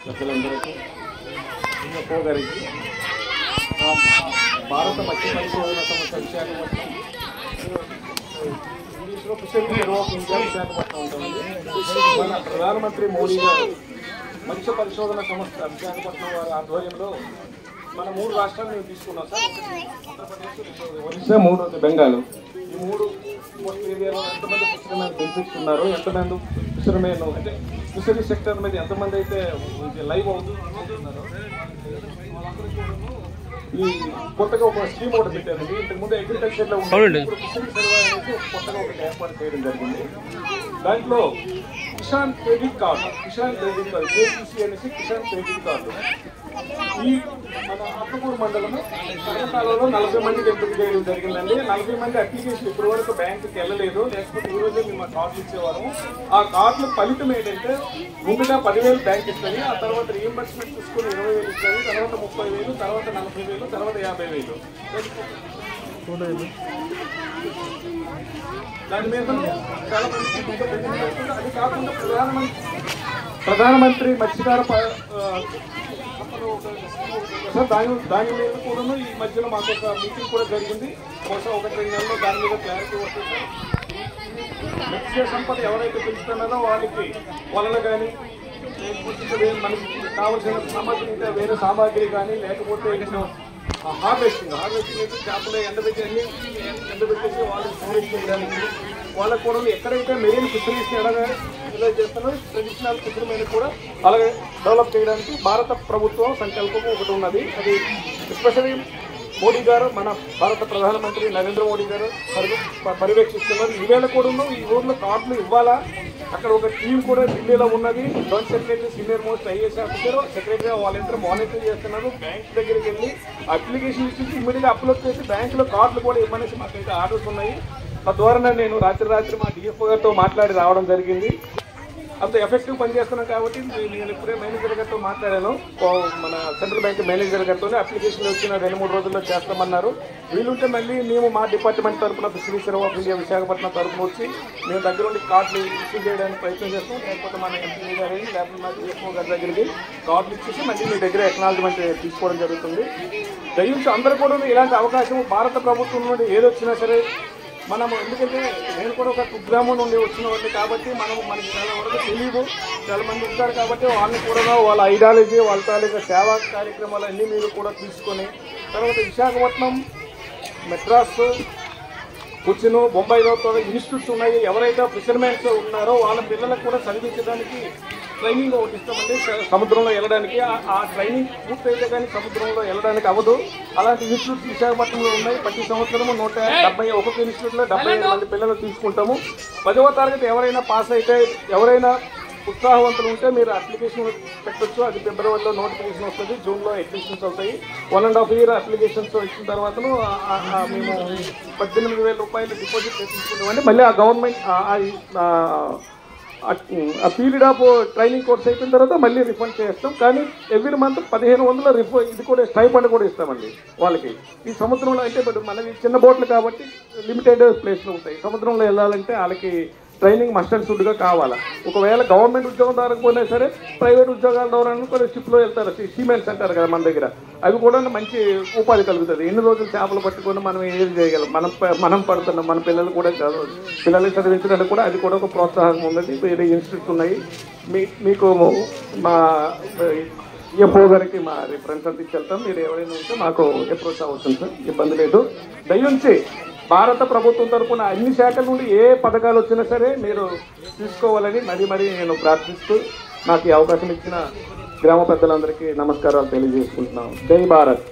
ప్రజలందరికీ గారికి భారత మత్స్య పరిశోధన సంస్థ విశాఖపట్నం ఇంగ్లీష్లో fishery bureau of India Visakhapatnam ఉంటుంది. మన ప్రధానమంత్రి మోడీ గారు మత్స్య పరిశోధన సంస్థ విశాఖపట్నం వారి ఆధ్వర్యంలో మన 3 రాష్ట్రాలను తీసుకున్నాం సార్. ఆంధ్రప్రదేశ్, ఒరిస్సా, 3 బెంగాల్. ఈ 3 కోస్ట్ ఏరియాలో ఎంతమంది ఫిషర్మెన్ బెనిఫిట్స్ ఉన్నారో, ఎంతమంది ఫిషర్మెన్ అంటే ఫిషరీ సెక్టర్ మీద ఎంతమంది అయితే లైవ్ అవుతున్నారో ఈ కొత్తగా ఒక స్కీమ్ ఒకటి పెట్టారండి. ఇంతకుముందు అగ్రికల్చర్లో ఉండే ఫిషరీ సర్వే అనేది కొత్తగా ఒకటి ఏర్పాటు చేయడం జరిగింది. దాంట్లో కిసాన్ క్రెడిట్ కార్డు, కేసీసీ అనేసి కిసాన్ క్రెడిట్ కార్డు ఈ మన అప్పకూరు మండలము కర్ణాటకలో 40 మందికి ఎంపిక చేయడం జరిగిందండి. 40 మంది అప్లికేషన్ ఇప్పటి వరకు బ్యాంకుకి వెళ్ళలేదు, లేకపోతే ఈ రోజే మేము కార్డులు ఇచ్చేవారు. ఆ కార్డుల ఫలితం ఏంటంటే ముందుగా 10,000 బ్యాంక్ ఇస్తుంది, ఆ తర్వాత రీఎంబర్స్మెంట్ తీసుకుని 20,000 ఇస్తుంది, తర్వాత 30,000, తర్వాత 40,000, తర్వాత 50,000. దాని మీద చాలా మంది. అది కాకుండా ప్రధానమంత్రి మత్స్యకార దాని మీద కూడా ఈ మధ్యలో మాకు ఒక మీటింగ్ కూడా జరిగింది. బహుశా 1-2 నెలల్లో దాని మీద క్లారిటీ వస్తుంది. మత్స్య సంపద ఎవరైతే పెంచుతున్నారో వాళ్ళకి వలలు కానీ, లేకపోతే మనకి కావాల్సిన సామాగ్రి వేరే సామాగ్రి కానీ, లేకపోతే హార్వెస్టింగ్ అయితే చేపలు ఎండబెట్టేసి వాళ్ళు స్టోరేజ్ చేయడానికి, వాళ్ళకు కూడా ఎక్కడైతే మెరీన్ ఫిషరీస్ ఇలా చేస్తున్నారో ట్రెడిషనల్ ఫిషర్మెన్ కూడా అలాగే డెవలప్ చేయడానికి భారత ప్రభుత్వం సంకల్పం ఒకటి ఉన్నది. అది ఎస్పెషల్లీ మోడీ గారు, మన భారత ప్రధానమంత్రి నరేంద్ర మోడీ గారు పర్యవేక్షిస్తున్నారు. ఈవేళ కూడా ఈ ఊర్లో కార్డులు ఇవ్వాలా. అక్కడ ఒక టీం కూడా ఢిల్లీలో ఉన్నది. Joint secretary, senior most IAS officer, secretary వాళ్ళందరూ మానిటర్ చేస్తున్నారు. బ్యాంక్ దగ్గరికి వెళ్ళి అప్లికేషన్ ఇచ్చి ఇమ్మీడియట్గా అప్లోడ్ చేసి బ్యాంకులో కార్డులు కూడా ఇవ్వనేసి మాకైతే ఆర్డర్స్ ఉన్నాయి. తద్వారా నేను రాత్రి మా డిఎఫ్ఓ గారితో మాట్లాడి రావడం జరిగింది. అంత ఎఫెక్టివ్ పనిచేస్తున్నాం కాబట్టి నేను ఇప్పుడే మేనేజర్ గారితో మాట్లాడాను. మన సెంట్రల్ బ్యాంక్ మేనేజర్ గారితో అప్లికేషన్ వచ్చిన 2-3 రోజుల్లో చేస్తామన్నారు. వీలుంటే మళ్ళీ మేము మా డిపార్ట్మెంట్ తరఫున fishery survey of India Visakhapatnam తరఫున వచ్చి మేము దగ్గర ఉండి కార్డులు ఇష్యూ చేయడానికి ప్రయత్నం చేస్తాం. లేకపోతే మన ఎంపీ గారు లేకపోతే మా డిఎఫ్ఓ గారి దగ్గరికి కార్డులు ఇచ్చేసి మళ్ళీ మీ దగ్గర ఎక్నాలజ్మెంట్ తీసుకోవడం జరుగుతుంది. దయచేసి అందరూ కూడా ఇలాంటి అవకాశం భారత ప్రభుత్వం నుండి ఏదొచ్చినా సరే మనము, ఎందుకంటే నేను కూడా ఒక కుగ్రామం నుండి వచ్చిన వాడిని కాబట్టి మనకి చాలా వరకు తెలియదు. చాలా మంది ఉంటారు కాబట్టి వాళ్ళని కూడా వాళ్ళ ఐడియాలజీ, వాళ్ళ తాలూకా సేవా కార్యక్రమాలు అన్నీ మీరు కూడా తీసుకొని, తర్వాత విశాఖపట్నం, మెడ్రాస్, కొచ్చిన్, బొంబాయిలో ఇన్స్టిట్యూట్స్ ఉన్నాయి. ఎవరైతే ఫిషర్మెన్స్ ఉన్నారో వాళ్ళ పిల్లలకు కూడా చదివించడానికి ట్రైనింగ్ ఒకటి ఇస్తామండి. సముద్రంలో వెళ్ళడానికి ఆ ట్రైనింగ్ పూర్తయితే కానీ సముద్రంలో వెళ్ళడానికి అవ్వదు. అలాంటి ఇన్స్టిట్యూట్స్ విశాఖపట్నంలో ఉన్నాయి. ప్రతి సంవత్సరము 170 ఒక్కొక్క ఇన్స్టిట్యూట్లో 75 మంది పిల్లలు తీసుకుంటాము. 10వ తరగతి ఎవరైనా పాస్ అయితే, ఎవరైనా ఉత్సాహవంతులు ఉంటే మీరు అప్లికేషన్ పెట్టచ్చు. అది ఫిబ్రవరిలో నోటిఫికేషన్ వస్తుంది, జూన్లో అడ్మిషన్స్ అవుతాయి. 1.5 year అప్లికేషన్స్ ఇచ్చిన తర్వాత మేము 18,000 రూపాయలు డిపాజిట్ తీసుకుంటామండి. మళ్ళీ ఆ గవర్నమెంట్ ఆ పీరియడ్ ఆఫ్ ట్రైనింగ్ కోర్స్ అయిపోయిన తర్వాత మళ్ళీ రిఫండ్ చేస్తాం. కానీ ఎవ్రీ మంత్ 1,500 ఇది కూడా స్టైఫండ్ కూడా ఇస్తామండి వాళ్ళకి. ఈ సముద్రంలో అయితే మనకి చిన్న బోట్లు కాబట్టి లిమిటెడ్ ప్లేస్లు ఉంటాయి. సముద్రంలో వెళ్ళాలంటే వాళ్ళకి ట్రైనింగ్ మస్ట్ అండ్ షుడ్గా కావాలా. ఒకవేళ గవర్నమెంట్ ఉద్యోగం దొరకపోయినా సరే ప్రైవేట్ ఉద్యోగాల ద్వారా కొన్ని షిప్లో వెళ్తారు, సీమెన్స్ అంటారు కదా మన దగ్గర. అవి కూడా మంచి ఉపాధి కలుగుతుంది. ఎన్ని రోజులు చేపలు పట్టుకొని మనం ఏం చేయగలం, మనం పడుతున్నాం, మన పిల్లలు కూడా పిల్లల్ని చదివించడానికి కూడా అది కూడా ఒక ప్రోత్సాహం ఉన్నది. వేరే ఇన్స్టిట్యూట్స్ ఉన్నాయి. మీకు మా ఈఎఫ్ఓ గారికి మా రిఫరెన్స్ అంతా ఇచ్చేళ్తాం. మీరు ఎవరైనా ఉంటే మాకు అప్రోచ్ అవ్వచ్చు సార్, ఇబ్బంది లేదు. దయించి భారత ప్రభుత్వం తరఫున అన్ని శాఖల నుండి ఏ పథకాలు వచ్చినా సరే మీరు తీసుకోవాలని మరీ నేను ప్రార్థిస్తూ నాకు ఈ అవకాశం ఇచ్చిన గ్రామ పెద్దలందరికీ నమస్కారాలు తెలియజేసుకుంటున్నాను. జై భారత్.